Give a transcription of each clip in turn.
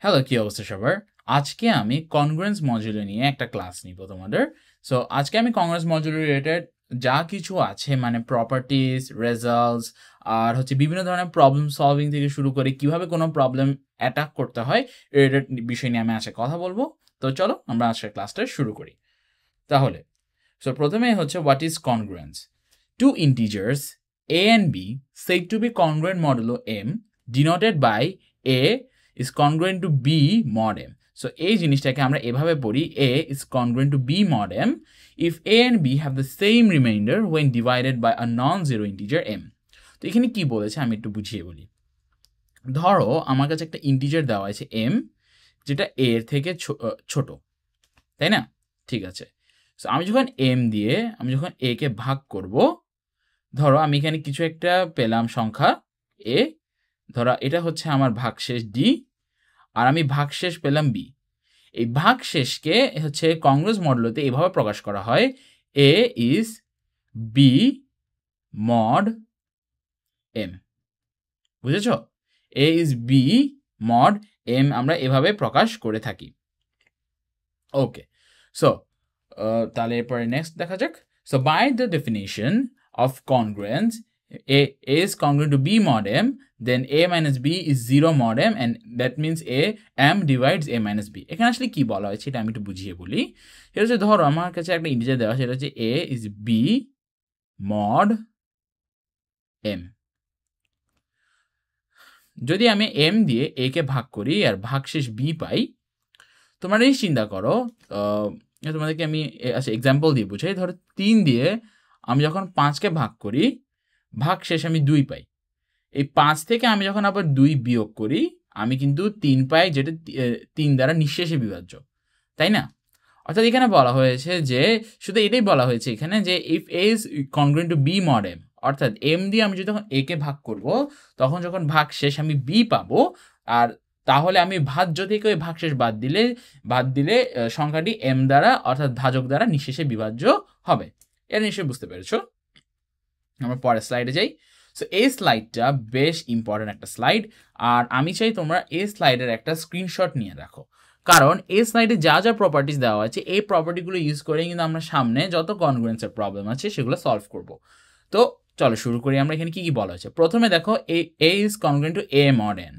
Hello, কি অবস্থা সবার? আজকে আমি কনগ্রুয়েন্স মডিউল নিয়ে একটা ক্লাস নিব তোমাদের। সো আজকে আমি কনগ্রুয়েন্স মডিউল রিলেটেড যা কিছু আছে মানে প্রপার্টিজ, রেজাল্টস আর হচ্ছে বিভিন্ন ধরনের প্রবলেম সলভিং থেকে শুরু করে কিভাবে কোনো প্রবলেম অ্যাটাক করতে হয় রিলেটেড বিষয় নিয়ে আমি আজকে কথা বলবো। তো চলো আমরা আজকের ক্লাসটা শুরু করি। তাহলে প্রথমে হচ্ছে what is congruence? Two integers a and b said to be congruent modulo m denoted by a is congruent to b mod m. So এই জিনিসটাকে আমরা এভাবে পড়ি, a is congruent to b mod m if a and b have the same remainder when divided by a non-zero integer m. তো এখানে কি বলেছে আমি একটু বুঝিয়ে বলি। ধরো আমার কাছে একটা ইন্টিজার দেওয়া আছে m, যেটা a এর থেকে ছোট, তাই না? ঠিক আছে, সো আমি যখন m দিয়ে আমি যখন a কে ভাগ করব, ধরো আমি এখানে কিছু একটা পেলাম সংখ্যা a, ধরো এটা হচ্ছে আমার ভাগশেষ d আর আমি ভাগশেষ পেলাম b। এই ভাগশেষকে হচ্ছে কংগ্রেস মডেলতে এভাবে প্রকাশ করা হয়, a is b mod m। বুঝেছো? a is b mod m আমরা এভাবে প্রকাশ করে থাকি। ওকে, সো তাহলে এরপরে নেক্সট দেখা যাক। So by the definition of congruence, a is congruent to b mod m, then a minus b is 0 mod m, and that means a m divides a minus b. এখানে আসলে কি বলা হয়েছে এটা আমি একটু বুঝিয়ে বলি। এটা হচ্ছে ধরো আমার কাছে একটা ইন্টিজার দেওয়া, সেটা হচ্ছে a is b mod m। যদি আমি m দিয়ে a কে ভাগ করি আর ভাগশেষ b পাই, তোমরা এই চিন্তা করো, তোমাদেরকে আমি আচ্ছা এক্সাম্পল দিয়ে বুঝাই। ধরো 3 দিয়ে আমি যখন 5কে ভাগ করি, ভাগশেষ আমি 2 পাই। এই 5 থেকে আমি যখন আবার 2 বিয়োগ করি, আমি কিন্তু 3 পাই, যেটা 3 দ্বারা নিঃশেষে বিভাজ্য, তাই না? অর্থাৎ এখানে বলা হয়েছে যে শুধু এটাই বলা হয়েছে এখানে যে if a is congruent to b mod m, অর্থাৎ m দিয়ে আমি যখন a কে ভাগ করব, তখন যখন ভাগশেষ আমি b পাবো, আর তাহলে আমি ভাজ্য থেকে ওই ভাগশেষ বাদ দিলে সংখ্যাটি m দ্বারা অর্থাৎ ভাজক দ্বারা নিঃশেষে বিভাজ্য হবে। এটা নিশ্চয়ই বুঝতে পেরেছো। আমরা পরের স্লাইডে যাই। সো এই স্লাইডটা বেশ ইম্পর্টেন্ট একটা স্লাইড, আর আমি চাই তোমরা এই স্লাইডের একটা স্ক্রিনশট নিয়ে রাখো, কারণ এই স্লাইডে যা যা প্রপার্টিজ দেওয়া আছে এই প্রপার্টিগুলো ইউজ করে কিন্তু আমরা সামনে যত কনগ্রুয়েন্সের প্রবলেম আছে সেগুলো সলভ করব। তো চলো শুরু করি। আমরা এখানে কি কি বলা হয়েছে? প্রথমে দেখো a is congruent to a mod n,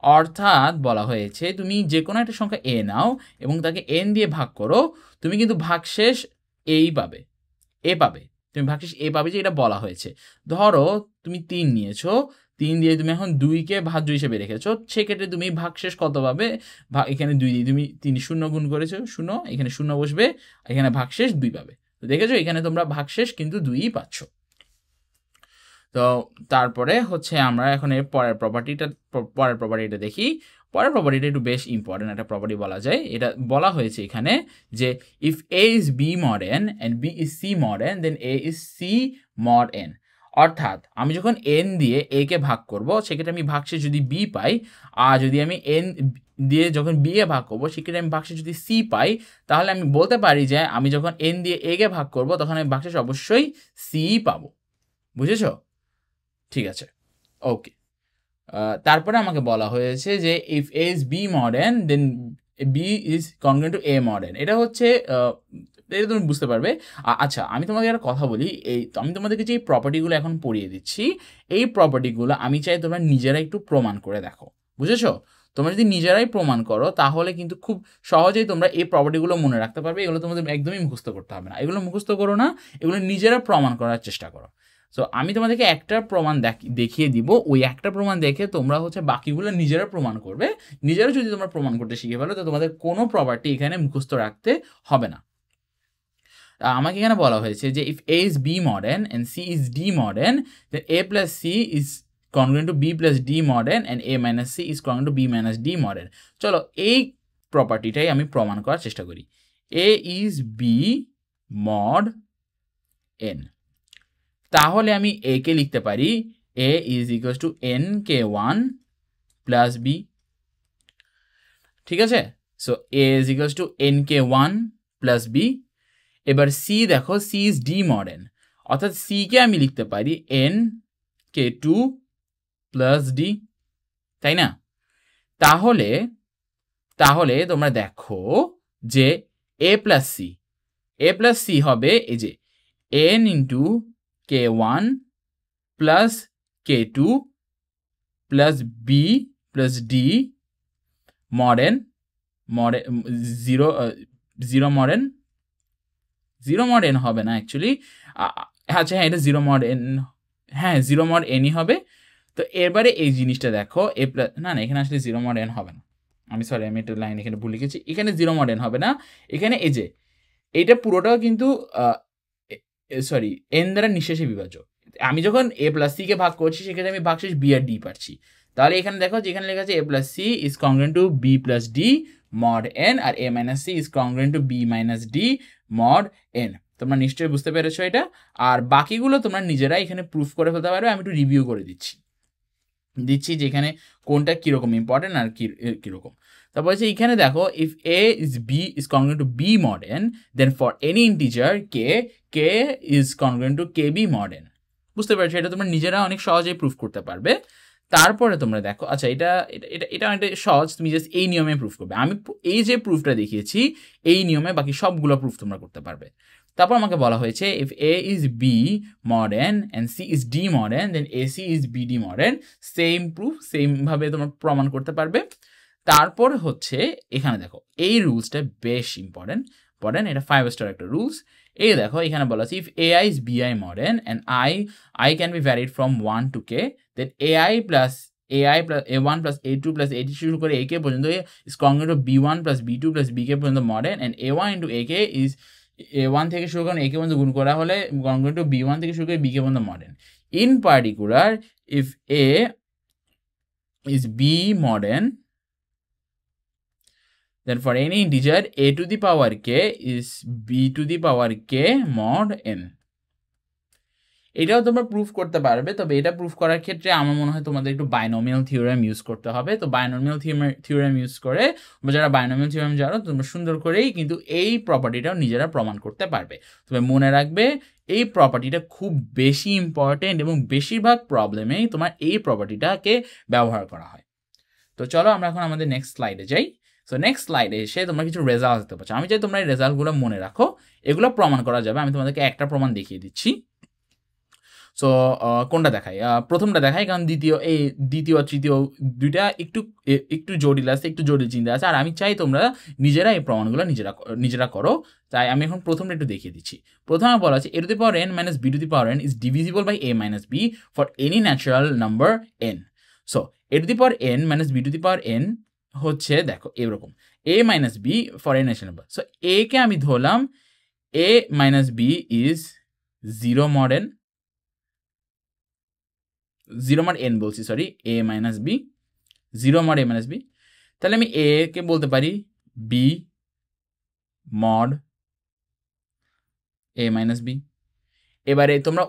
অর্থাৎ বলা হয়েছে তুমি যে কোনো একটা সংখ্যা a নাও এবং তাকে n দিয়ে ভাগ করো, তুমি কিন্তু ভাগশেষ a পাবে, তুমি ভাগশেষ a পাবে, যে এটা বলা হয়েছে। ধরো তুমি 3 নিয়েছো, 3 দিয়ে তুমি এখন 2কে ভাজ্য হিসেবে রেখেছো, সেক্ষেত্রে তুমি ভাগশেষ কত পাবে? এখানে 2 দিয়ে তুমি 3 0 গুণ করেছো, 0, এখানে 0 বসবে, এখানে ভাগশেষ 2 পাবে। তো দেখেছো এখানে তোমরা ভাগশেষ কিন্তু 2ই পাচ্ছ। তো তারপরে হচ্ছে আমরা এখন এর পরের প্রপার্টিটা দেখি। পরের প্রপার্টিটা একটু বেশ ইম্পর্টেন্ট একটা প্রপার্টি বলা যায়। এটা বলা হয়েছে এখানে যে if a is b mod n and b is c mod n, then a is c mod n। অর্থাৎ আমি যখন n দিয়ে a কে ভাগ করব, সেক্ষেত্রে আমি ভাগশেষ যদি b পাই, আর যদি আমি n দিয়ে যখন b এ ভাগ করব, সেক্ষেত্রে আমি ভাগশেষ যদি c পাই, তাহলে আমি বলতে পারি যে আমি যখন n দিয়ে a কে ভাগ করব, তখন আমি ভাগশেষ অবশ্যই c পাবো। বুঝেছো? ঠিক আছে, ওকে। তারপরে আমাকে বলা হয়েছে যে if a is b mod n, then b is congruent to a mod n। এটা হচ্ছে এটা তুমি বুঝতে পারবে। আচ্ছা আমি তোমাকে একটা কথা বলি, আমি তোমাদেরকে যে এই প্রপার্টিগুলো এখন পড়িয়ে দিচ্ছি, এই প্রপার্টিগুলো আমি চাই তোমরা নিজেরা একটু প্রমাণ করে দেখো। বুঝেছো? তোমরা যদি নিজেরাই প্রমাণ করো, তাহলে কিন্তু খুব সহজেই তোমরা এই প্রপার্টিগুলো মনে রাখতে পারবে। এগুলো তোমাদের একদমই মুখস্থ করতে হবে না, এগুলো মুখস্থ করো না, এগুলো নিজেরা প্রমাণ করার চেষ্টা করো। সো আমি তোমাদেরকে একটা প্রমাণ দেখিয়ে দিব, ওই একটা প্রমাণ দেখে তোমরা হচ্ছে বাকিগুলো নিজেরা প্রমাণ করবে। নিজেরা যদি তোমরা প্রমাণ করতে শিখে ফেলো, তো তোমাদের কোনো প্রপার্টি এখানে মুখস্থ রাখতে হবে না। আমাকে এখানে বলা হয়েছে যে if a is b mod n and c is d mod n, then a plus c is congruent to b plus d mod n and a minus c is congruent to b minus d mod n। চলো এই প্রপার্টিটাই আমি প্রমাণ করার চেষ্টা করি। a is b mod n, তাহলে আমি a কে লিখতে পারি a is equals to nk1 plus b। ঠিক আছে, so a is equals to nk1 plus b। এবার c দেখো, c is d mod n, অর্থাৎ c কে আমি লিখতে পারি nk2 plus d, তাই না? তাহলে তাহলে তোমরা দেখো যে a প্লাস সি হবে এই যে n into k1 plus k2 plus b plus d mod n zero mod n হবে না অ্যাকচুয়ালি, আচ্ছা হ্যাঁ এটা জিরো mod n, হ্যাঁ জিরো mod nই হবে। তো এবারে এই জিনিসটা দেখো এ প্লাস না এখানে আসলে জিরো mod n হবে না, আমি একটা লাইন এখানে ভুলে গেছি, এখানে জিরো mod n হবে না, এখানে এই যে এইটা পুরোটাও কিন্তু সরি n দ্বারা নিঃশেষে বিভাজ্য। আমি যখন a প্লাস সি কে ভাগ করছি সেক্ষেত্রে আমি ভাগশেষ b আর d পাচ্ছি। তাহলে এখানে দেখো যেখানে লেখা আছে a plus C is congruent to b plus d mod n, আর a minus C is congruent to b minus d mod n। তোমরা নিশ্চয়ই বুঝতে পেরেছো এটা। আর বাকিগুলো তোমরা নিজেরা এখানে প্রুফ করে ফেলতে পারবে, আমি একটু রিভিউ করে দিচ্ছি যে এখানে কোনটা কিরকম ইম্পর্টেন্ট আর কিরকম। তারপর হচ্ছে এখানে দেখো if a is b is congruent to b mod n, then for any integer k is congruent to kb mod n। বুঝতে পারছো, এটা তোমরা নিজেরা অনেক সহজেই প্রুফ করতে পারবে। তারপরে তোমরা দেখো, আচ্ছা এটা অনেকটা সহজ, তুমি জাস্ট এই নিয়মে প্রুফ করবে। আমি এই যে প্রুফটা দেখিয়েছি এই নিয়মে বাকি সবগুলো প্রুফ তোমরা করতে পারবে। তারপর আমাকে বলা হয়েছে if a is b mod n and c is d mod n, then ac is bd mod n। Same proof same ভাবে তোমরা প্রমাণ করতে পারবে। তারপর হচ্ছে এখানে দেখো এই রুলসটা বেশ ইম্পর্টেন্ট, এটা 5 স্টার একটা রুলস। এই দেখো এখানে বলা আছে if ai is bi mod n and i can be varied from 1 to k, then ai plus a1 plus a2 plus a3 শুরু করে ak পর্যন্ত is congruent to b1 plus b2 plus bk পর্যন্ত mod n, and a1 into ak is a1 থেকে শুরু করে ak পর্যন্ত গুণ করা হলে congruent to b1 থেকে শুরু করে bk পর্যন্ত mod n। In particular, if a is b mod n, then for any integer a to the power k is b to the power k mod n। এটাও তোমরা proof করতে পারবে, তবে এটা প্রুফ করার ক্ষেত্রে আমার মনে হয় তোমাদের একটু বাইনোমিয়াল থিওরেম ইউজ করতে হবে। তো বাইনোমিয়াল থিওরেম ইউজ করে যারা বাইনোমিয়াল থিওরেম জানো তোমরা সুন্দর করেই কিন্তু এই প্রপার্টিটাও নিজেরা প্রমাণ করতে পারবে। তবে মনে রাখবে এই প্রপার্টিটা খুব বেশি ইম্পর্টেন্ট এবং বেশিরভাগ প্রবলেমেই তোমার এই প্রপার্টিটাকে ব্যবহার করা হয়। তো চলো আমরা এখন আমাদের নেক্সট স্লাইডে যাই। সো নেক্সট স্লাইডে এসে তোমরা কিছু রেজাল্ট দেখতে পাচ্ছ। আমি চাই তোমরা এই রেজাল্টগুলো মনে রাখো, এগুলো প্রমাণ করা যাবে। আমি তোমাদেরকে একটা প্রমাণ দেখিয়ে দিচ্ছি। সো কোনটা দেখাই? প্রথমটা দেখাই, কারণ দ্বিতীয় তৃতীয় দুইটা একটু জটিল আছে, একটু জটিল চিন্তা আছে, আর আমি চাই তোমরা নিজেরা এই প্রমাণগুলো নিজেরা করো। তাই আমি এখন প্রথমটা একটু দেখিয়ে দিচ্ছি। প্রথমে বলা আছে a to the power n minus b to the power n is divisible by a minus b for any natural number n। So a to the power n minus b to the power n হচ্ছে দেখো এরকম a minus b for a natural number। So a কে আমি ধরলাম a minus b is 0 mod n, 0 mod n বলছি, sorry, a minus b 0 mod a minus b। তাহলে আমি a কে বলতে পারি b mod a minus b। এবারে তোমরা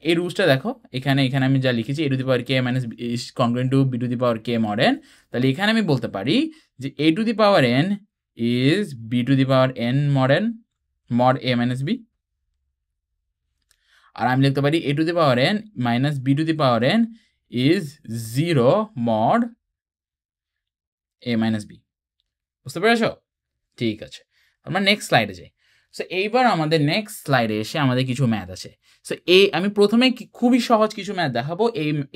এই রুলসটা দেখো, এখানে আমি যা লিখেছি a to the power k minus b is congruent to b to the power k mod n। তাহলে এখানে আমি বলতে পারি যে a to the power n is b to the power n mod a minus b। আর আমি লিখতে পারি a to the power n minus b to the power n is 0 mod a minus b। বুঝতে পেরেছো? ঠিক আছে, আমরা next স্লাইডে যাই। সো এইবার আমাদের নেক্সট স্লাইডে এসে আমাদের কিছু ম্যাথ আছে। সো আমি প্রথমে খুবই সহজ কিছু ম্যাথ দেখাবো।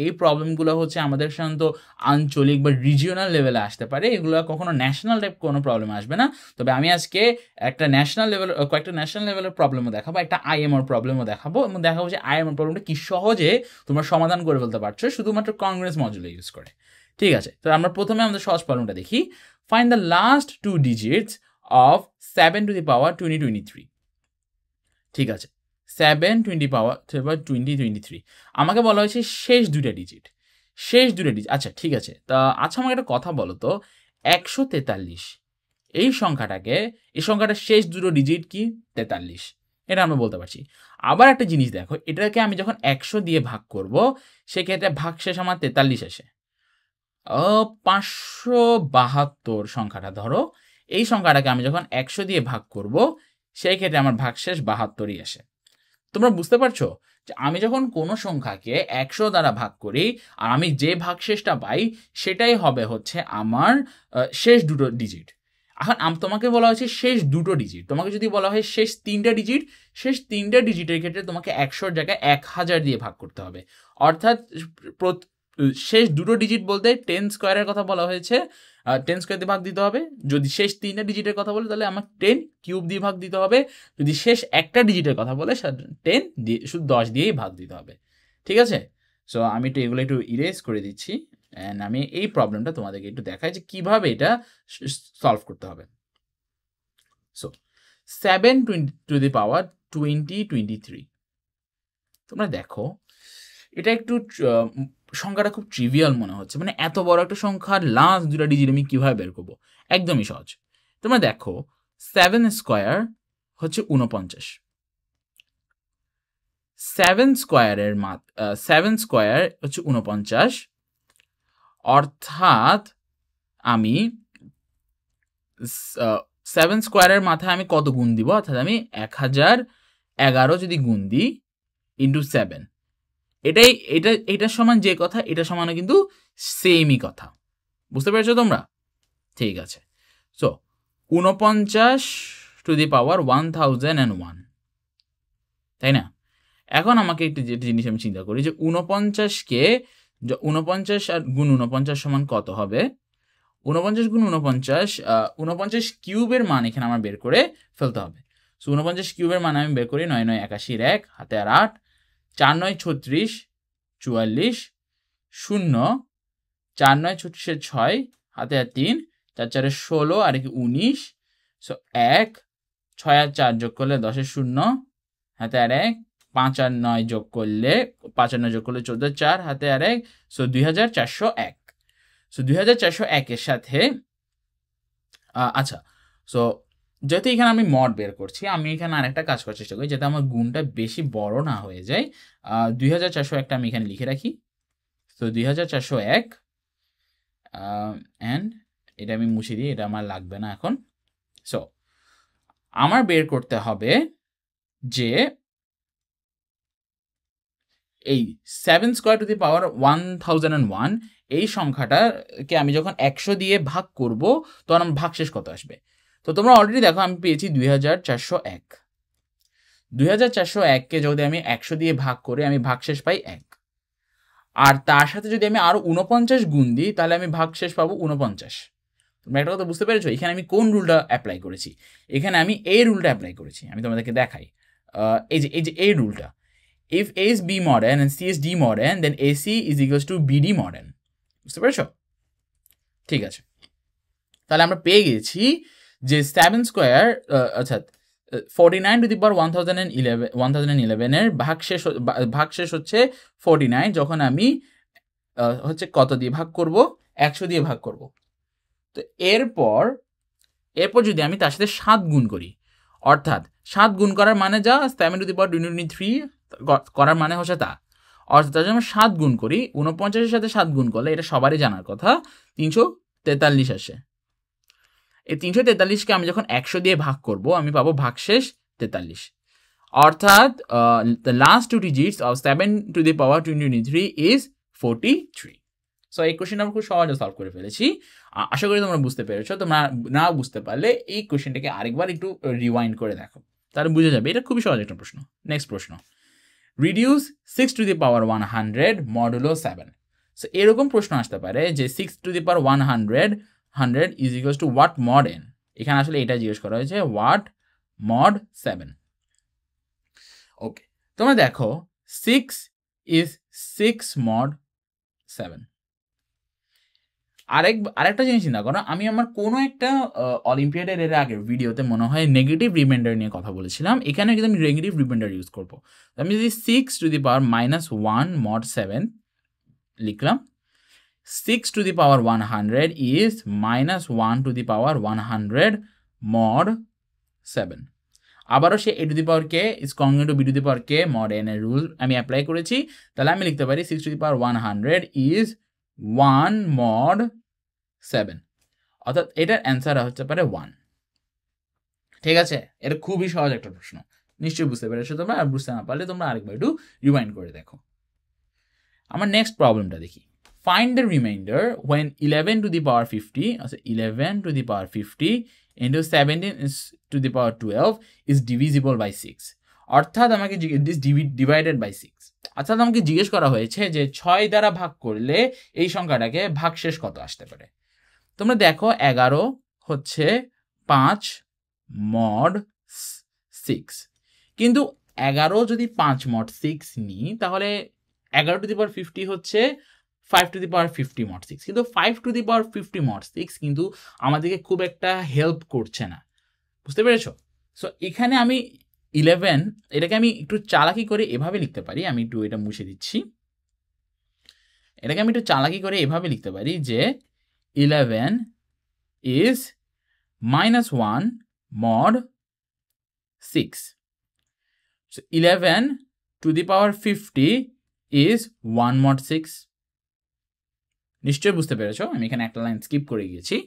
এই প্রবলেমগুলো হচ্ছে আমাদের সাধারণত আঞ্চলিক বা রিজিওনাল লেভেলে আসতে পারে, এগুলো কখনো ন্যাশনাল টাইপ কোনো প্রবলেম আসবে না। তবে আমি আজকে কয়েকটা ন্যাশনাল লেভেলের প্রবলেমও দেখাবো, একটা আইএমআর প্রবলেমও দেখাবো, এবং দেখাবো যে আইএমআর প্রবলেমটা কি সহজে তোমরা সমাধান করে ফেলতে পারছো শুধুমাত্র কংগ্রেস মডুলো ইউজ করে। ঠিক আছে, তো আমরা প্রথমে আমাদের সহজ প্রবলেমটা দেখি। Find the last 2 digits of 7 to the power 2023। ঠিক আছে, 7 20 power 2023 আমাকে বলা হয়েছে শেষ দুইটা ডিজিট। আচ্ছা ঠিক আছে, তা আচ্ছা আমাকে একটা কথা বলো তো, 143 এই সংখ্যাটার শেষ দুটো ডিজিট কি? 43, এটা আমরা বলতে পারছি। আবার একটা জিনিস দেখো, এটাকে আমি যখন 100 দিয়ে ভাগ করব সেক্ষেত্রে ভাগশেষ আমার 43 আসে। 572 সংখ্যাটা ধরো, এই সংখ্যাটাকে আমি যখন 100 দিয়ে ভাগ করব সেই ক্ষেত্রে আমার ভাগশেষ 72ই আসে। তোমরা বুঝতে পারছো আমি যখন কোনো সংখ্যাকে 100 দ্বারা ভাগ করি আর আমি যে ভাগশেষটা পাই সেটাই হবে হচ্ছে আমার শেষ দুটো ডিজিট। এখন তোমাকে বলা হয়েছে শেষ দুটো ডিজিট, তোমাকে যদি বলা হয় শেষ তিনটা ডিজিট, শেষ তিনটা ডিজিটের ক্ষেত্রে তোমাকে 100-র জায়গায় 1000 দিয়ে ভাগ করতে হবে। অর্থাৎ শেষ দুটো ডিজিট বলতে 10 স্কোয়ারের কথা বলা হয়েছে, 10 স্কোয়ার দিয়ে ভাগ দিতে হবে। যদি শেষ তিনটা ডিজিটের কথা বলে তাহলে আমার 10 কিউব দিয়ে ভাগ দিতে হবে। যদি শেষ একটা ডিজিটের কথা বলে 10 দিয়ে শুধু 10 দিয়েই ভাগ দিতে হবে। ঠিক আছে, সো আমি একটু এগুলো একটু ইরেজ করে দিচ্ছি অ্যান্ড আমি এই প্রবলেমটা তোমাদেরকে একটু দেখাই যে কিভাবে এটা সলভ করতে হবে। সো 7 টু দি পাওয়ার 2023, তোমরা দেখো এটা একটু সংখ্যাটা খুব ট্রিভিয়াল মনে হচ্ছে, মানে এত বড় একটা সংখ্যার লাস্ট দুটা ডিজিট আমি কিভাবে বের করবো, একদমই সহজ। তোমরা দেখো 7 স্কোয়ার হচ্ছে 49, 7 স্কোয়ার হচ্ছে 49, অর্থাৎ আমি 7 স্কোয়ারের মাথায় আমি কত গুণ দিব, অর্থাৎ আমি 1011 যদি গুণ দিই ইন্টু 7, এটার সমান যে কথা এটা সমানও কিন্তু সেমই কথা। বুঝতে পেরেছো তোমরা? ঠিক আছে, সো 49 টু দি পাওয়ার 1001, তাই না? এখন আমাকে একটি যেটা জিনিস আমি চিন্তা করি যে 49কে 49 আর গুণ 49 সমান কত হবে। 49 গুণ 49 কিউবের মান এখানে আমার বের করে ফেলতে হবে। সো 49 কিউবের মান আমি বের করি 9 9 81 1 হাতে আর 8, 4 9 36 44 0, 4 9 36 6 হাতে আর 3, 4 4 16 আর 19, সো 1, 6 আর 4 যোগ করলে 10 0 হাতে আর 1, 5 আর 9 যোগ করলে 5 আর 9 যোগ করলে 14, 4 হাতে আর 1, সো 2401। সো 2401 এর সাথে আচ্ছা, সো যেহেতু এখানে আমি মড বের করছি, আমি এখানে আরেকটা কাজ করার চেষ্টা করি যাতে আমার গুণটা বেশি বড় না হয়ে যায়। 2401টা আমি এখানে লিখে রাখি। তো 2401 অ্যান্ড এটা আমি মুছে দিই, এটা আমার লাগবে না এখন। সো আমার বের করতে হবে যে এই 7 স্কোয়ার টু দি পাওয়ার 1001 এই সংখ্যাটাকে আমি যখন 100 দিয়ে ভাগ করব তখন আমার ভাগশেষ কত আসবে। তো তোমরা অলরেডি দেখো আমি পেয়েছি 2401। 2401কে যদি আমি 100 দিয়ে ভাগ করে আমি ভাগশেষ পাই 1, আর তার সাথে যদি আমি আরো 49 গুণ দিই তাহলে আমি ভাগশেষ পাবো 49। তোমরা একটা কথা বুঝতে পেরেছো এখানে আমি কোন রুলটা অ্যাপ্লাই করেছি? এখানে আমি এই রুলটা অ্যাপ্লাই করেছি, আমি তোমাদেরকে দেখাই। এই যে এই রুলটা, if A is B mod n and C is D mod n then AC is equals to BD mod n। বুঝতে পেরেছো? ঠিক আছে, তাহলে আমরা পেয়ে গেছি যে 7 স্কোয়ার অর্থাৎ 49 টু দি পাওয়ার 1011 এর ভাগশেষ হচ্ছে 49 যখন আমি হচ্ছে কত দিয়ে ভাগ করব, 100 দিয়ে ভাগ করব। তো এরপর যদি আমি তার সাথে 7 গুণ করি, অর্থাৎ 7 গুণ করার মানে যা 7 টু দি পাওয়ার 2023 করার মানে হচ্ছে তা, অর্থাৎ যদি আমি 7 গুণ করি 49-এর সাথে 7 গুণ করলে এটা সবারই জানার কথা 343 আসে। এই 343কে আমি যখন 100 দিয়ে ভাগ করব আমি পাবো ভাগশেষ 43, অর্থাৎ the last two digits of 7 to the power 2023 is 43। So এই কোশ্চেনটা আমরা খুব সহজে সলভ করে ফেলেছি। আশা করি তোমরা বুঝতে পেরেছো। তোমরা না বুঝতে পারলে এই কোশ্চেনটাকে আরেকবার একটু রিওয়াইন্ড করে দেখো, তাহলে বুঝে যাবে। এটা খুবই সহজ একটা প্রশ্ন। নেক্সট প্রশ্ন, reduce 6 to the power 100 modulo 7। So এরকম প্রশ্ন আসতে পারে যে 6 to the power 100 is equals to what mod n। এখানে আসলে এটা জিজ্ঞেস করা হয়েছে what mod 7। ওকে, তোমরা দেখো 6 is 6 mod 7। আরেকটা জিনিস চিন্তা করো, আমি আমার কোনো একটা অলিম্পিয়াডের এর আগের ভিডিওতে মনে হয় নেগেটিভ রিমাইন্ডার নিয়ে কথা বলেছিলাম, এখানে কিন্তু আমি নেগেটিভ রিমাইন্ডার ইউজ করবো। আমি যদি 6 টু দি পাওয়ার -1 mod 7 লিখলাম, 6 to the power 100 is -1 to the power 100 mod 7। আবারও সে a to the power k is congruent to b to the power k mod n এর রুল আমি apply করেছি, তাহলে আমি লিখতে পারি 6 to the power 100 is 1 mod 7, অর্থাৎ এটার অ্যান্সার হতে পারে 1। ঠিক আছে, এটা খুবই সহজ একটা প্রশ্ন, নিশ্চয়ই বুঝতে পেরেছো তোমরা, আর বুঝতে না পারলে তোমরা আরেকবার একটু রিমাইন্ড করে দেখো। আমার নেক্সট প্রবলেমটা দেখি। Find the remainder when 11 to the power 50, also 11 to the power 50 into 17 to the power 12 is divisible by 6. অর্থাৎ আমাকে ডিভাইডেড বাই 6, অর্থাৎ আমাকে জিজ্ঞেস করা হয়েছে যে 6 দ্বারা ভাগ করলে এই সংখ্যাটাকে ভাগশেষ কত আসতে পারে। তোমরা দেখো 11 হচ্ছে 5 mod 6, কিন্তু 11 যদি 5 mod 6 নিই তাহলে 11 to the power 50 হচ্ছে 5 to the power 50 mod 6, কিন্তু 5 to the power 50 mod 6 কিন্তু আমাদেরকে খুব একটা হেল্প করছে না, বুঝতে পেরেছো? সো এখানে আমি 11 এটাকে আমি একটু চালাকি করে এভাবে লিখতে পারি, আমি একটু এটা মুছে দিচ্ছি, এটাকে আমি একটু চালাকি করে এভাবে লিখতে পারি যে 11 is -1 mod 6. So 11 to the power 50 is 1 mod 6. নিশ্চয়ই বুঝতে পেরেছো, আমি এখানে একটা লাইন স্কিপ করে গিয়েছি।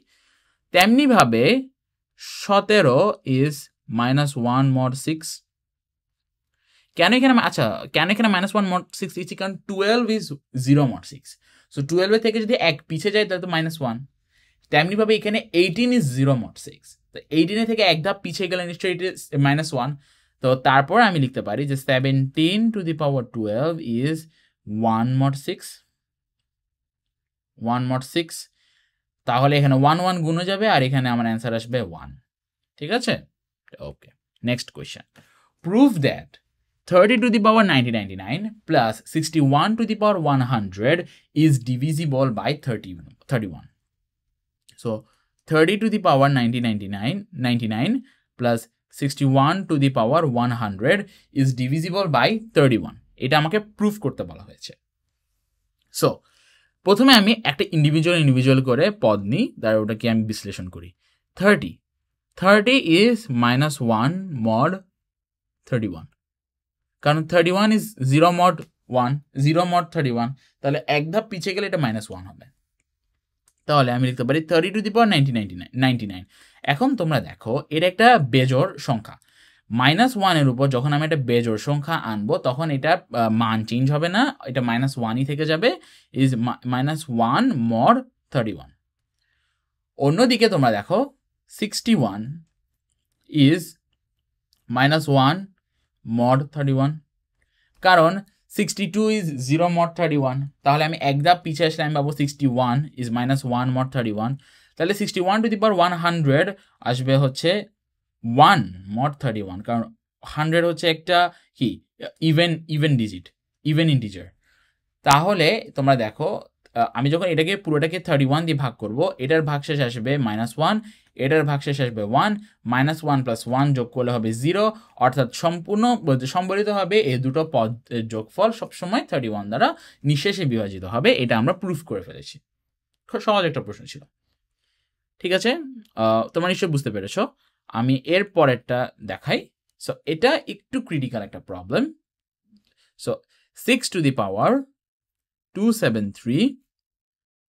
তেমনি ভাবে 17 is -1 mod 6. কেন এখানে -1 mod 6 দিচ্ছি? কারণ 12 is 0 mod 6, সো 12 এর থেকে যদি এক পিছিয়ে যায় তাহলে তো -1। তেমনি ভাবে এখানে 18 is 0 mod 6, তো 18 এর থেকে এক ধাপ পিছিয়ে গেলে নিশ্চয়ই এটা -1, তো তারপর আমি লিখতে পারি যে 17 to the power 12 is 1 mod 6, 1 mod 6, তাহলে এখানে 1 1 গুণ হয়ে যাবে আর এখানে আমার অ্যান্সার আসবে 1, ঠিক আছে? Okay, next question. Prove that 30 to the power 9099 plus 61 to the power 100 is divisible by 31. So 30 to the power 99 plus 61 to the power 100 is divisible by 31. এটা আমাকে প্রুফ করতে বলা হয়েছে। সো প্রথমে আমি একটা ইন্ডিভিজুয়াল করে পদ নিই, তার ওটাকে আমি বিশ্লেষণ করি। 30 is -1 mod 31, কারণ 31 is 0 mod 1, 0 mod 31, তাহলে এক ধাপ পিছিয়ে গেলে এটা -1 হবে। তাহলে আমি লিখতে পারি 30 to the power 99। এখন তোমরা দেখো এটা একটা বেজোড় সংখ্যা, -1 এর উপর যখন আমি একটা বেজোড় সংখ্যা আনবো তখন এটা মান চেঞ্জ হবে না, এটা -1ই থেকে যাবে, ইজ -1 mod 31। অন্যদিকে তোমরা দেখো 61 ইজ -1 mod 31, কারণ 62 ইজ 0 mod 31, তাহলে আমি এক ধাপ পিছিয়ে আসলে আমি পাবো 61 ইজ -1 mod 31, তাহলে 61 to the power 100 আসবে হচ্ছে 1 mod 31, কারণ 100 হচ্ছে একটা কি ইভেন ডিজিট, ইভেন ইন্টিজার। তাহলে তোমরা দেখো আমি যখন এটাকে পুরোটাকে 31 দিয়ে ভাগ করব, এটার ভাগশেষ আসবে -1, এটার ভাগশেষ আসবে 1, -1 + 1 যোগ করলে হবে 0, অর্থাৎ সম্বলিত হবে এই দুটো পদের যোগফল সবসময় 31 দ্বারা নিঃশেষে বিভাজিত হবে। এটা আমরা প্রুফ করে ফেলেছি। খুব সহজ একটা প্রশ্ন ছিল, ঠিক আছে? তোমরা নিশ্চয়ই বুঝতে পেরেছো। আমি এর পরেরটা দেখাই। সো এটা একটু ক্রিটিক্যাল একটা problem. So 6 to the power 273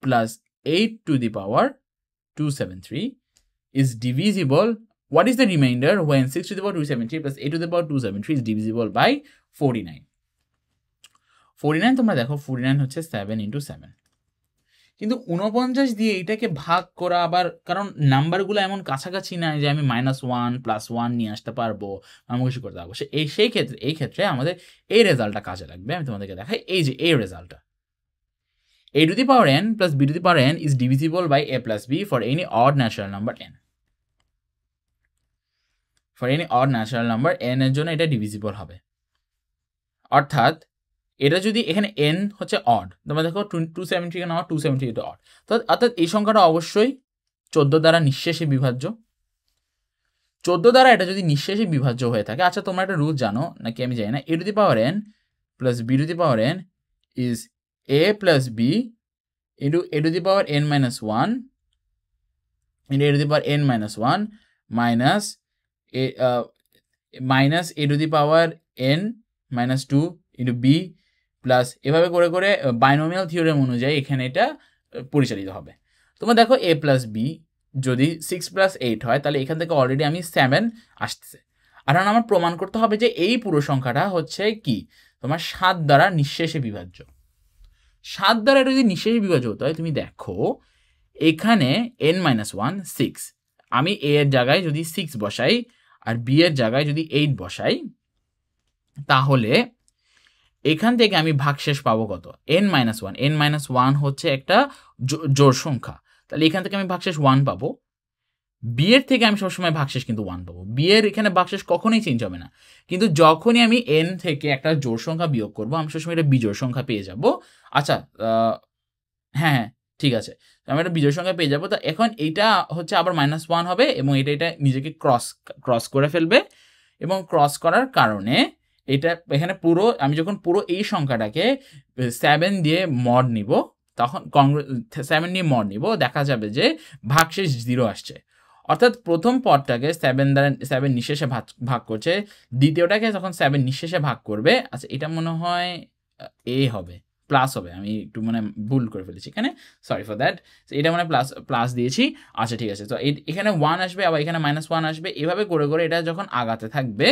plus 8 to the power 273 is divisible. What is the remainder when 6 to the power 273 plus 8 to the power 273 is divisible by 49? 49 তোমরা দেখো 49 হচ্ছে 7 into 7, কিন্তু 49 দিয়ে এটাকে ভাগ করা আবার, কারণ নাম্বারগুলো এমন কাছাকাছি নাই যে আমি -1 + 1 নিয়ে আসতে পারবো, আমি কিছু করতে পারবো। এই ক্ষেত্রে আমাদের এই রেজাল্টটা কাজে লাগবে। আমি তোমাদেরকে দেখাই, এই যে এই রেজাল্টটা, a to the power n plus b to the power n is divisible by a plus b for any odd natural number n. For any odd natural number n এর জন্য এটা ডিভিজিবল হবে। অর্থাৎ এটা যদি এখানে n হচ্ছে odd, তোমরা দেখো 270 কেন অড, 270 এটা অড, তো অর্থাৎ এই সংখ্যাটা অবশ্যই 14 দ্বারা নিঃশেষে বিভাজ্য। 14 দ্বারা এটা যদি নিঃশেষে বিভাজ্য হয়ে থাকে, আচ্ছা তোমরা একটা রুল জানো নাকি আমি জানি না, a to the power n plus b to the power n is a plus b into a to the power n minus 1 into a to the power n minus 1 minus a to the power n minus 2 into b plus এভাবে করে করে binomial theorem অনুযায়ী এখানে এটা পরিচালিত হবে। তোমরা দেখো a প্লাস বি যদি 6 + 8 হয়, তাহলে এখান থেকে অলরেডি আমি 7 আসতেছে। আর আমার প্রমাণ করতে হবে যে এই পুরো সংখ্যাটা হচ্ছে কি তোমার 7 দ্বারা নিঃশেষে বিভাজ্য। 7 দ্বারা এটা যদি নিঃশেষে বিভাজ্য হতে হয়, তুমি দেখো এখানে n-1 6, আমি a এর জায়গায় যদি 6 বসাই আর b এর জায়গায় যদি 8 বসাই, তাহলে এখান থেকে আমি ভাগশেষ পাবো কত? n-1। n-1 হচ্ছে একটা জোড় সংখ্যা, তাহলে এখান থেকে আমি ভাগশেষ 1 পাবো। বি এর থেকে আমি সবসময় ভাগশেষ কিন্তু 1 পাবো। বি এর এখানে ভাগশেষ কখনোই চেঞ্জ হবে না, কিন্তু যখনই আমি n থেকে একটা জোড় সংখ্যা বিয়োগ করবো, আমি সবসময় একটা বিজোড় সংখ্যা পেয়ে যাব। আচ্ছা, হ্যাঁ ঠিক আছে, আমি একটা বিজোড় সংখ্যা পেয়ে যাবো। তো এখন এইটা হচ্ছে আবার -1 হবে এবং এটা নিজেকে ক্রস করে ফেলবে, এবং ক্রস করার কারণে এটা এখানে পুরো, আমি যখন পুরো এই সংখ্যাটাকে 7 দিয়ে মড নিব, তখন 7 নিয়ে মড নিব, দেখা যাবে যে ভাগশেষ 0 আসছে। অর্থাৎ প্রথম পদটাকে 7 নিঃশেষে ভাগ করছে, দ্বিতীয়টাকে যখন 7 নিঃশেষে ভাগ করবে, আচ্ছা এটা মনে হয় এ হবে, প্লাস হবে, আমি একটু মানে ভুল করে ফেলেছি এখানে, সরি ফর দ্যাট। এটা মানে প্লাস দিয়েছি। আচ্ছা ঠিক আছে, তো এখানে 1 আসবে, আবার এখানে -1 আসবে, এভাবে করে করে এটা যখন আগাতে থাকবে,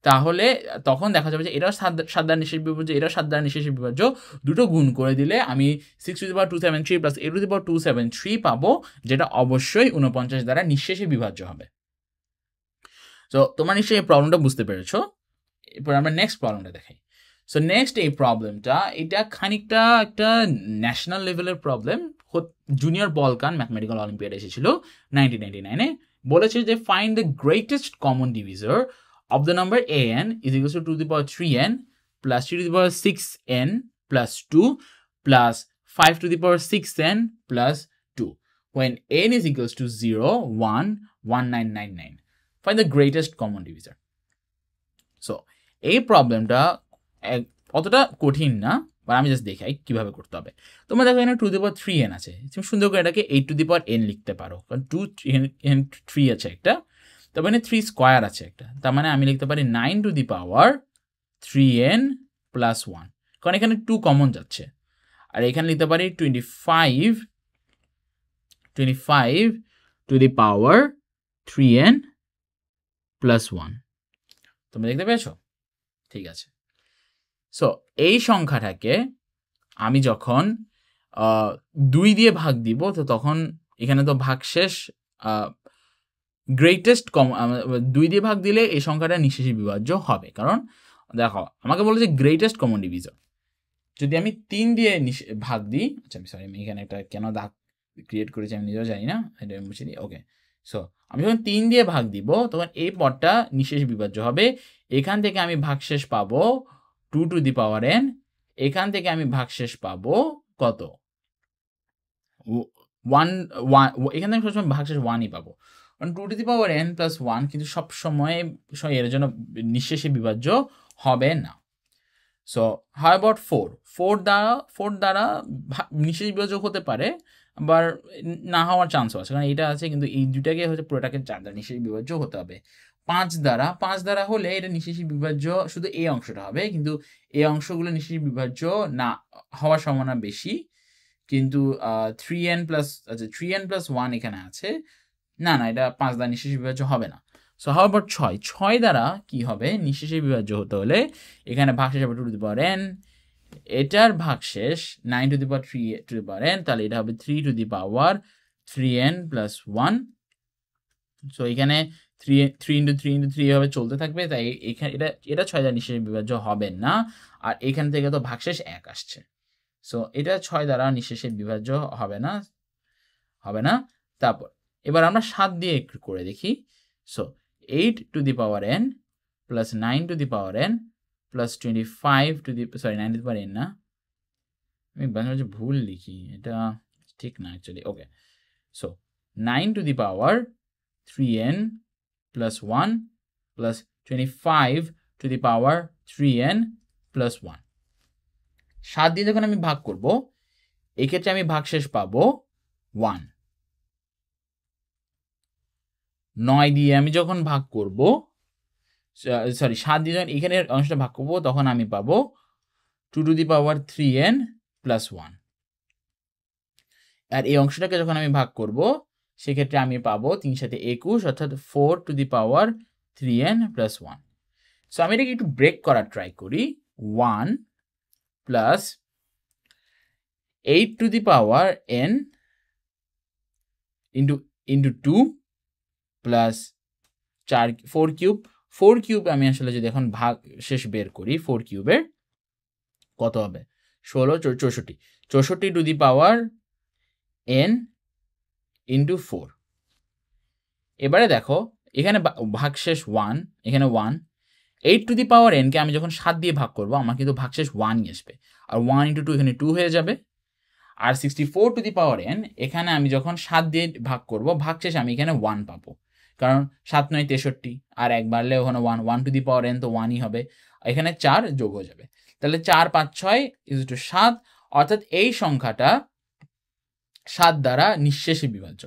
তাহলে তখন দেখা যাবে যে এটাও 7 দ্বারা নিঃশেষে বিভাজ্য, এটাও 7 দ্বারা নিঃশেষে বিভাজ্য। দুটো গুণ করে দিলে আমি 6^273 প্লাস 8^273 পাবো, যেটা অবশ্যই 49 দ্বারা নিঃশেষে বিভাজ্য হবে। তো তোমরা নিশ্চয়ই এই প্রবলেমটা বুঝতে পেরেছো। এরপর আমরা নেক্সট প্রবলেমটা দেখাই। সো নেক্সট এই প্রবলেমটা, এটা খানিকটা একটা ন্যাশনাল লেভেলের problem, junior Balkan mathematical olympiad এসেছিল 1999-এ। বলেছে যে find the greatest common divisor of the number an is equals to 2 to the power 3n plus 3 to the power 6n plus 2 plus 5 to the power 6n plus 2 when n is equals to 0, 1, 1999. Find the greatest common divisor. So এই প্রবলেমটা অতটা কঠিন না, বা আমি just দেখাই কিভাবে করতে হবে। তোমরা দেখো এখানে 2 to the power 3n আছে, তুমি সুন্দর করে এটাকে 8 to the power n লিখতে পারো, কারণ 2 3 আছে একটা, তার মানে 3 স্কোয়ার আছে একটা, তার মানে আমি লিখতে পারি 9 to the power 3n plus 1, কারণ এখানে 2 কমন যাচ্ছে। আর এখানে লিখতে পারি 25 to the power 3n plus 1। তোমরা দেখতে পেয়েছো? ঠিক আছে। সো এই সংখ্যাটাকে আমি যখন 2 দিয়ে ভাগ দিব, তো তখন এখানে তো ভাগশেষ গ্রেটেস্ট 2 দিয়ে ভাগ দিলে এই সংখ্যাটা নিঃশেষে বিভাজ্য হবে, কারণ দেখো আমাকে বলেছে গ্রেটেস্ট কমন ডিভিজর। যদি আমি 3 দিয়ে ভাগ দিই, আচ্ছা আমি সরি, আমি এখানে একটা কেন দাগ ক্রিয়েট করেছি আমি নিজেও জানি না, এটা আমি মুছে দিই। ওকে, সো আমি যখন 3 দিয়ে ভাগ দিব, তখন এই পদটা নিঃশেষে বিভাজ্য হবে। এখান থেকে আমি ভাগশেষ পাবো 2 to the power n, এখান থেকে আমি ভাগশেষ পাবো কত? 1, এখান থেকে সবসময় ভাগশেষ 1ই পাবো, কারণ 2 to the power n plus 1 কিন্তু সবসময় এর জন্য নিঃশেষে বিভাজ্য হবে না। সো হাউ অ্যাবাউট 4 দ্বারা নিঃশেষে বিভাজ্য হতে পারে, আবার না হওয়ার চান্সও আছে, কারণ এটা আছে, কিন্তু এই দুটাকে হচ্ছে পুরোটাকে 4 দ্বারা নিঃশেষে বিভাজ্য হতে হবে। 5 দ্বারা হলে এটা নিঃশেষে বিভাজ্য শুধু এই অংশটা হবে, কিন্তু এই অংশগুলো নিঃশেষে বিভাজ্য না হওয়ার সম্ভাবনা বেশি। কিন্তু 3n plus 1 এখানে আছে, না এটা 5 দ্বারা নিঃশেষে বিভাজ্য হবে না। সো হাউ অ্যাবাউট 6 দ্বারা কি হবে নিঃশেষে বিভাজ্য হতে হলে? এখানে ভাগশেষ হবে 2 to the power n, এটার ভাগশেষ 9 to the power 3 to the power n, তাহলে এটা হবে 3 to the power 3n plus 1। So এখানে 3 into 3 into 3 এভাবে চলতে থাকবে, তাই এখানে এটা 6 দ্বারা নিঃশেষে বিভাজ্য হবে না, আর এখান থেকে তো ভাগশেষ 1 আসছে। সো এটা 6 দ্বারা নিঃশেষে বিভাজ্য হবে না। তারপর এবার আমরা 7 দিয়ে একটু করে দেখি। So 8 to the power n plus 9 to the power n plus 25 to the, sorry 9 to the power n না, আমি বাংলায় ভুল লিখি, এটা ঠিক না actually. Okay, so 9 to the power 3n plus 1 plus 25 to the power 3n plus 1। 7 দিয়ে যখন আমি ভাগ করব, এক্ষেত্রে আমি ভাগশেষ পাবো 1। 9 দিয়ে আমি যখন ভাগ করব, সরি 7 দিয়ে যখন এখানে অংশটা ভাগ করব, তখন আমি পাবো 2 to the power 3n plus 1। আর এই অংশটাকে যখন আমি ভাগ করব, সেক্ষেত্রে আমি পাবো 3 সাথে 21, অর্থাৎ 4 to the power 3n plus 1। So আমি এটাকে একটু ব্রেক করার ট্রাই করি। 1 plus 8 two the power n into 2 plus 4 cube. 4 cube আমি আসলে যদি এখন ভাগ শেষ বের করি, 4 কিউবের কত হবে? 16 64 64 two the power n into 4। এবারে দেখো এখানে ভাগশেষ 1, এখানে 1। 8 টু দি পাওয়ার n কে আমি যখন 7 দিয়ে ভাগ করবো আমার কিন্তু ভাগশেষ 1ই আসবে, আর 1 ইন্টু 2 এখানে 2 হয়ে যাবে। আর 64 টু দি পাওয়ার n এখানে আমি যখন 7 দিয়ে ভাগ করবো ভাগশেষ আমি এখানে 1 পাবো, কারণ 7 9 63, আর এক বাড়লে ওখানে 1, 1 টু দি পাওয়ার n তো 1ই হবে, এখানে 4 যোগ হয়ে যাবে। তাহলে 4 5 6 = 7, অর্থাৎ এই সংখ্যাটা 7 দ্বারা নিঃশেষে বিভাজ্য।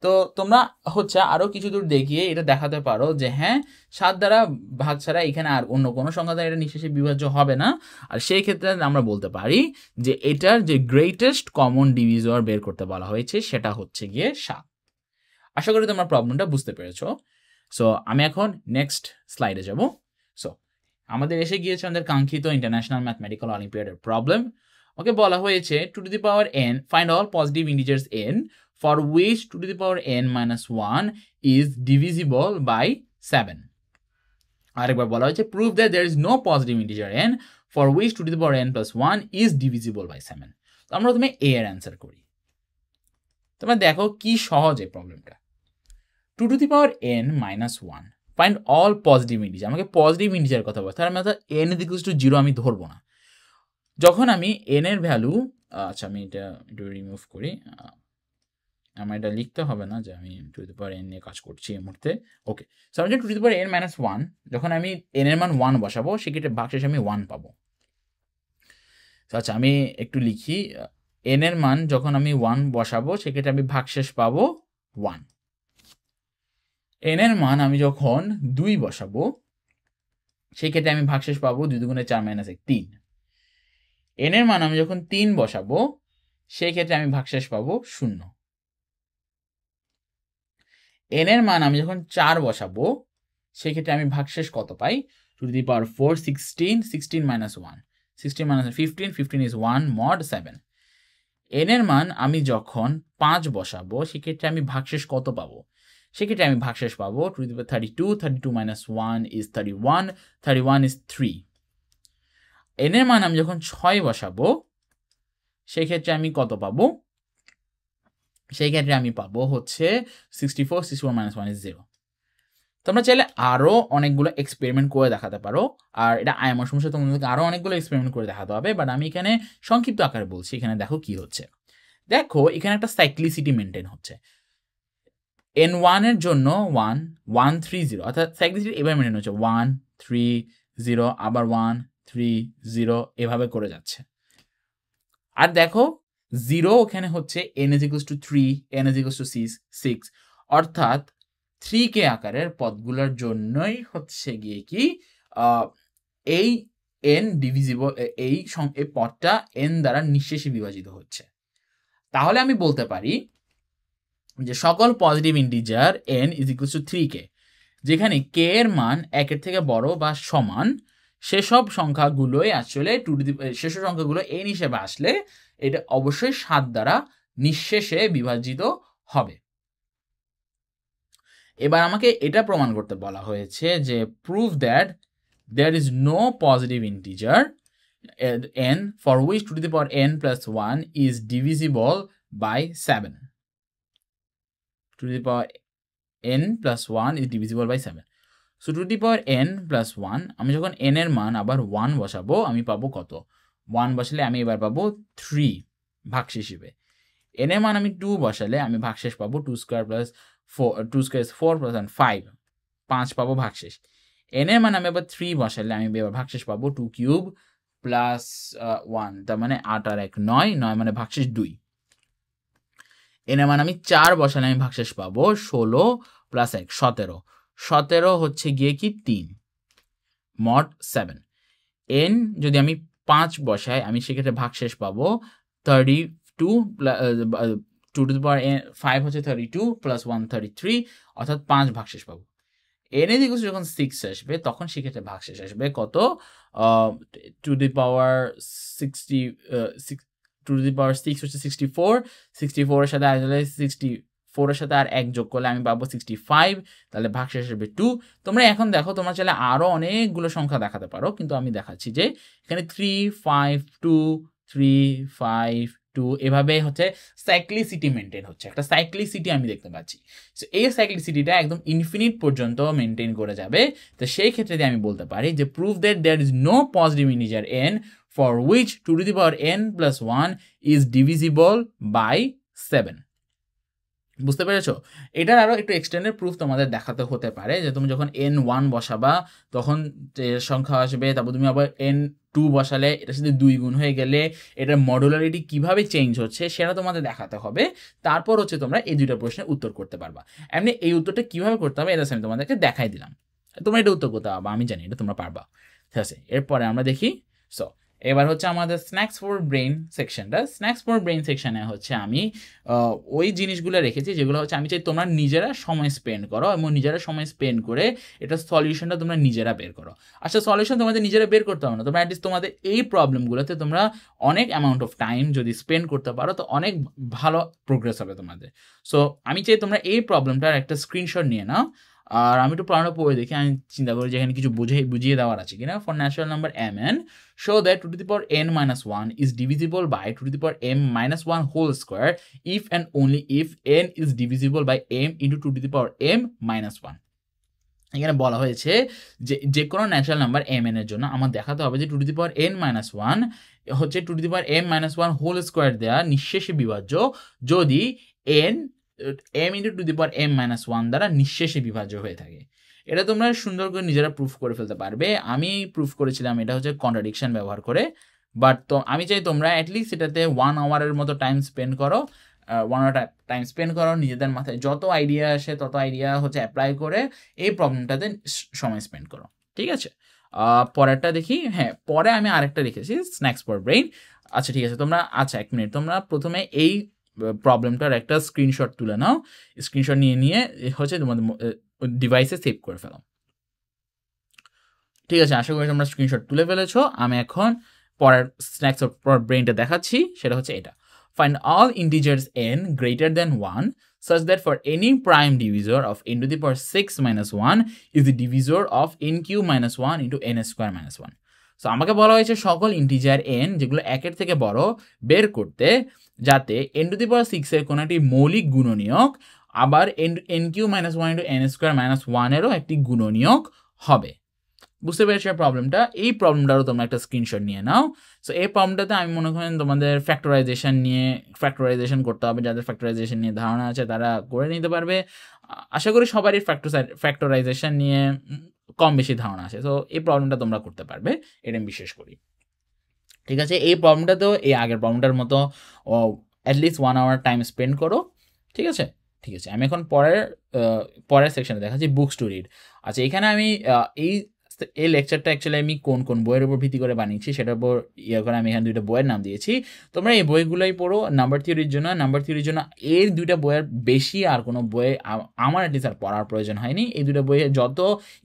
তো তোমরা হচ্ছে আরো কিছু দূর দেখিয়ে এটা দেখাতে পারো যে হ্যাঁ 7 দ্বারা ভাগ ছাড়া এখানে আর অন্য কোনো সংখ্যা দ্বারা এটা নিঃশেষে বিভাজ্য হবে না। আর সেই ক্ষেত্রে আমরা বলতে পারি যে এটার যে গ্রেটেস্ট কমন ডিভিজর বের করতে বলা হয়েছে সেটা হচ্ছে গিয়ে 7। আশা করি তোমরা প্রবলেমটা বুঝতে পেরেছো। সো আমি এখন নেক্সট স্লাইডে যাব। সো আমাদের এসে গিয়েছে আমাদের কাঙ্ক্ষিত ইন্টারন্যাশনাল ম্যাথমেটিক্যাল অলিম্পিয়াডের প্রবলেম। ওকে বলা হয়েছে 2 to the power n, find all positive integers n for which 2 to the power n minus 1 is divisible by 7. আরেকবার বলা হয়েছে prove that there is no positive integer n for which 2 to the power n plus 1 is divisible by 7. তো আমরা প্রথমে a এর answer করি। তোমরা দেখো কি সহজ এই প্রবলেমটা। 2 to the power n minus 1, find all positive integer। আমাকে পজিটিভ ইন্টিজার কথা বলতে, তার মানে n = 0 আমি ধরবো না। যখন আমি n এর ভ্যালু, আচ্ছা আমি এটা একটু রিমুভ করি, আমার এটা লিখতে হবে না যে আমি 2 to the power n নিয়ে কাজ করছি এই মুহূর্তে। ওকে, সো আমি 2 to the power n minus 1 যখন আমি n এর মান 1 বসাবো সেক্ষেত্রে ভাগশেষে আমি 1 পাবো। আচ্ছা আমি একটু লিখি, n এর মান যখন আমি 1 বসাবো সেক্ষেত্রে আমি ভাগশেষ পাবো 1। n এর মান আমি যখন 2 বসাবো সেক্ষেত্রে আমি ভাগশেষ পাবো 2 × 4 - 1 3। n এর মান আমি যখন 3 বসাবো সেই ক্ষেত্রে আমি ভাগশেষ পাবো 0। n এর মান আমি যখন 4 বসাবো সেই ক্ষেত্রে আমি ভাগশেষ কত পাই? 2 to the power 4 16, 16 minus 1, 16 minus 15, 15 is 1 mod 7। n এর মান আমি যখন 5 বসাবো সেক্ষেত্রে আমি ভাগশেষ কত পাবো? সেক্ষেত্রে আমি ভাগশেষ পাবো 2 to the power 32, 32 minus 1 is 31, 31 is 3। n এর মান আমি যখন 6 বসাবো সেই ক্ষেত্রে আমি কত পাবো? সেই ক্ষেত্রে আমি পাবো হচ্ছে 64, 64 minus 1 is 0। তোমরা চাইলে আরও অনেকগুলো এক্সপেরিমেন্ট করে দেখাতে পারো, আর এটা আয়ামের সমস্যা তোমাদেরকে আরও অনেকগুলো এক্সপেরিমেন্ট করে দেখাতে হবে, বাট আমি এখানে সংক্ষিপ্ত আকারে বলছি। এখানে দেখো কি হচ্ছে। দেখো এখানে একটা সাইক্লিসিটি মেনটেন হচ্ছে। n1 এর জন্য 1 1 3 0, অর্থাৎ সাইক্লিসিটি এবার মেনটেন হচ্ছে 1 3 0 আবার 1 3 0 এভাবে করে যাচ্ছে। আর দেখো 0 ওখানে হচ্ছে n = 3, n = 6, অর্থাৎ 3k আকারের পদগুলোর জন্যই হচ্ছে গিয়ে কি এই n ডিভিজিবল, এই পদটা n দ্বারা নিঃশেষে বিভাজিত হচ্ছে। তাহলে আমি বলতে পারি যে সকল পজিটিভ ইন্টিজার n = 3k, যেখানে k এর মান 1 এর থেকে বড় বা সমান সেসব সংখ্যাগুলোই আসলে সেসব সংখ্যাগুলো n হিসেবে আসলে এটা অবশ্যই 7 দ্বারা নিঃশেষে বিভাজিত হবে। এবার আমাকে এটা প্রমাণ করতে বলা হয়েছে যে prove that there is no positive integer n for which 2 to the power n plus 1 is divisible by 7. 2 to the power n plus 1 is divisible by 7. So 2 to the power n plus 1, আমি যখন n এর মান আবার 1 বসাবো আমি পাবো কত? 1 বসালে আমি এবার পাবো 3 ভাগশেষ হিসেবে। n এর মান আমি 2 বসালে আমি ভাগশেষ পাবো 2 স্কয়ার প্লাস 4, 2 স্কয়ার 4 প্লাস 5, 5 পাবো ভাগশেষ। n এর মান আমি আবার 3 বসালে আমি এবার ভাগশেষ পাবো 2 কিউব প্লাস 1, তার মানে 8 আর 1 9, 9 মানে ভাগশেষ 2। n এর মান আমি 4 বসালে আমি ভাগশেষ পাবো 16 প্লাস 1 17, 17 হচ্ছে গিয়ে কি 3 mod 7। n যদি আমি 5 বসাই আমি সেক্ষেত্রে ভাগশেষ পাবো 32 2 to the power 5 হচ্ছে 32 প্লাস 1 33, অর্থাৎ 5 ভাগশেষ পাবো। n is equals to যখন 6 আসবে তখন সেক্ষেত্রে ভাগশেষ আসবে কত two the power 6 two the পাওয়ার 6 হচ্ছে 64 64 এর সাথে আসলে 64 এর সাথে আর 1 যোগ করলে আমি পাবো 65, তাহলে ভাগশেষ আসবে 2। তোমরা এখন দেখো তোমরা চাইলে আরো অনেকগুলো সংখ্যা দেখাতে পারো, কিন্তু আমি দেখাচ্ছি যে এখানে 3 5 2 3 5 2 এভাবে হচ্ছে সাইক্লিসিটি মেনটেন হচ্ছে, একটা সাইক্লিসিটি আমি দেখতে পাচ্ছি। সো এই সাইক্লিসিটিটা একদম ইনফিনিট পর্যন্ত মেনটেন করে যাবে। তো সেই ক্ষেত্রে আমি বলতে পারি যে prove that there is no positive integer n for which 2 to the power n plus 1 is divisible by 7। বুঝতে পেরেছো? এটার আরো একটু এক্সটেন্ডেড প্রুফ তোমাদের দেখাতে হতে পারে যে তুমি যখন n1 বসাবা তখন যে সংখ্যা আসবে, তারপর তুমি আবার n2 বসালে এটার সাথে 2 গুণ হয়ে গেলে এটার মডুলারিটি কিভাবে চেঞ্জ হচ্ছে সেটা তোমাদের দেখাতে হবে। তারপর হচ্ছে তোমরা এই দুইটা প্রশ্নের উত্তর করতে পারবা। এমনি এই উত্তরটা কিভাবে করতে হবে এটা আমি তোমাদেরকে দেখাই দিলাম, তোমরা এটা উত্তর করতে পারবা, আমি জানি এটা তোমরা পারবা। ঠিক আছে, এরপরে আমরা দেখি। সো এবার হচ্ছে আমাদের স্ন্যাক্স ফর ব্রেইন সেকশনটা। স্ন্যাক্স ফর ব্রেইন সেকশনে হচ্ছে আমি ওই জিনিসগুলো রেখেছি যেগুলো হচ্ছে আমি চাই তোমরা নিজেরা সময় স্পেন্ড করো এবং নিজেরা সময় স্পেন্ড করে এটা সলিউশনটা তোমরা নিজেরা বের করো। আচ্ছা, সলিউশন তোমাদের নিজেরা বের করতে হবে না, তোমরা অ্যাটলিস্ট তোমাদের এই প্রবলেমগুলোতে তোমরা অনেক অ্যামাউন্ট অফ টাইম যদি স্পেন্ড করতে পারো তো অনেক ভালো প্রোগ্রেস হবে তোমাদের। সো আমি চাই তোমরা এই প্রবলেমটার একটা স্ক্রিনশট নিয়ে নাও, আর আমি একটু প্রবলেমটা পড়ে দেখি, আমি চিন্তা করি যে এখানে কিছু বুঝিয়ে দেওয়ার আছে কিনা। For natural number mn show that 2 to the power n minus 1 is divisible by 2 to the power m minus 1 whole square if and only if n is divisible by m into 2 to the power m minus 1। এখানে বলা হয়েছে যে কোনো natural number mn এর জন্য আমার দেখাতে হবে যে 2 to the power n minus 1 হচ্ছে 2 to the power m minus 1 whole square দেওয়া নিঃশেষে বিভাজ্য যদি n m into 2 to the power m minus 1 দ্বারা নিঃশেষে বিভাজ্য হয়ে থাকে। এটা তোমরা সুন্দর করে নিজেরা প্রুফ করে ফেলতে পারবে। আমি প্রুফ করেছিলাম এটা হচ্ছে কন্ট্রাডিকশন ব্যবহার করে, বাট তো আমি চাই তোমরা অ্যাটলিস্ট এটাতে 1 আওয়ারের মতো টাইম স্পেন্ড করো, 1 আওয়ার টাইম স্পেন্ড করো, নিজেদের মাথায় যত আইডিয়া আসে তত আইডিয়া হচ্ছে অ্যাপ্লাই করে এই প্রবলেমটাতে সময় স্পেন্ড করো। ঠিক আছে, পরেরটা দেখি। হ্যাঁ, পরে আমি আরেকটা রেখেছি স্ন্যাক্স ফর ব্রেইন। আচ্ছা ঠিক আছে, তোমরা আচ্ছা 1 মিনিট, তোমরা প্রথমে এই প্রবলেমটার একটা স্ক্রিনশট তুলে নাও, স্ক্রিনশট নিয়ে হচ্ছে তোমাদের ডিভাইসে সেভ করে ফেলো। ঠিক আছে, আশা করি তোমরা স্ক্রিনশট তুলে ফেলেছো। আমি এখন পরের স্ন্যাক্স ফর ব্রেইনটা দেখাচ্ছি, সেটা হচ্ছে এটা। Find all integers n greater than 1 such that for any prime divisor of n to the power 6 minus 1 is the divisor of n cube minus 1 into n square minus 1. So আমাকে বলা হয়েছে সকল integer n যেগুলো 1-এর থেকে বড় বের করতে, যাতে n to the power 6 এর কোনো একটি মৌলিক গুণনীয়ক আবার n cube minus 1 into n square minus 1 এরও একটি গুণনীয়ক হবে। বুঝতে পেরেছো প্রবলেমটা? এই প্রবলেমটারও তোমরা একটা স্ক্রিনশট নিয়ে নাও। সো এই প্রবলেমটাতে আমি মনে করেন তোমাদের ফ্যাক্টরাইজেশন করতে হবে। যাদের ফ্যাক্টরাইজেশন নিয়ে ধারণা আছে তারা করে নিতে পারবে। আশা করি সবারই ফ্যাক্টরাইজেশন নিয়ে কম বেশি ধারণা আছে, তো এই প্রবলেমটা তোমরা করতে পারবে, এটা আমি বিশ্বাস করি। ঠিক আছে, এই প্রবলেমটাতেও এই আগের প্রবলেমটার মতো অ্যাটলিস্ট 1 আওয়ার টাইম স্পেন্ড করো। ঠিক আছে, আমি এখন পরের সেকশনে দেখাচ্ছি বুকস টু রিড। আচ্ছা, এখানে আমি এই লেকচারটা অ্যাকচুয়ালি আমি কোন বইয়ের উপর ভিত্তি করে বানিয়েছি সেটার উপর করে আমি এখানে 2টা বইয়ের নাম দিয়েছি। তোমরা এই বইগুলোই পড়ো নাম্বার থিওরির জন্য। এই 2টা বইয়ের বেশি আর কোনো বই আমার অ্যাটলিস্ট আর পড়ার প্রয়োজন হয়নি। এই 2টা বইয়ে যত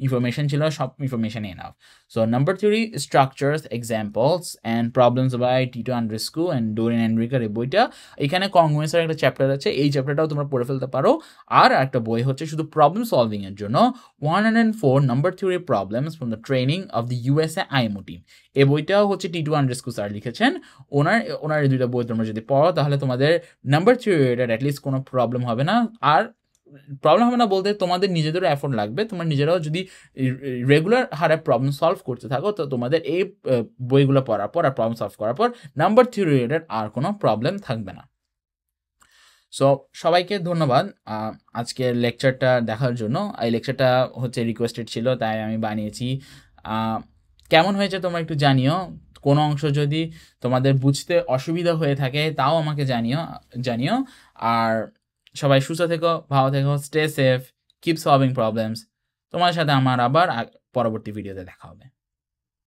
ইনফরমেশন ছিল সব information enough. So number theory, structures, examples and problems by Titu Andreescu and Dorin এনরিকার এই বইটা। এখানে কংগ্রুয়েন্সের একটা চ্যাপ্টার আছে, এই চ্যাপ্টারটাও তোমরা পড়ে ফেলতে পারো। আর একটা বই হচ্ছে শুধু প্রবলেম সলভিং এর জন্য, 104 number theory problems from the training of the USA IMO team। এই বইটাও হচ্ছে টিটো আন্ড্রেস্কু স্যার লিখেছেন। ওনার এই 2টা বই তোমরা যদি পড়ো তাহলে তোমাদের নাম্বার থিওরিটার অ্যাটলিস্ট কোনো প্রবলেম হবে না। আর প্রবলেম হবে না বলতে তোমাদের নিজেদেরও এফোর্ট লাগবে, তোমরা নিজেরাও যদি রেগুলার হারে প্রবলেম সলভ করতে থাকো তো তোমাদের এই বইগুলো পড়ার পর আর প্রবলেম সলভ করার পর নাম্বার থিওরিটার আর কোনো প্রবলেম থাকবে না। সো সবাইকে ধন্যবাদ আজকের লেকচারটা দেখার জন্য। এই লেকচারটা হচ্ছে রিকোয়েস্টেড ছিল তাই আমি বানিয়েছি। কেমন হয়েছে তোমরা একটু জানিও। কোনো অংশ যদি তোমাদের বুঝতে অসুবিধা হয়ে থাকে তাও আমাকে জানিও। আর সবাই সুস্থ থেকো, ভালো থেকো, stay safe, keep solving problems. তোমার সাথে আমার আবার পরবর্তী ভিডিওতে দেখা হবে।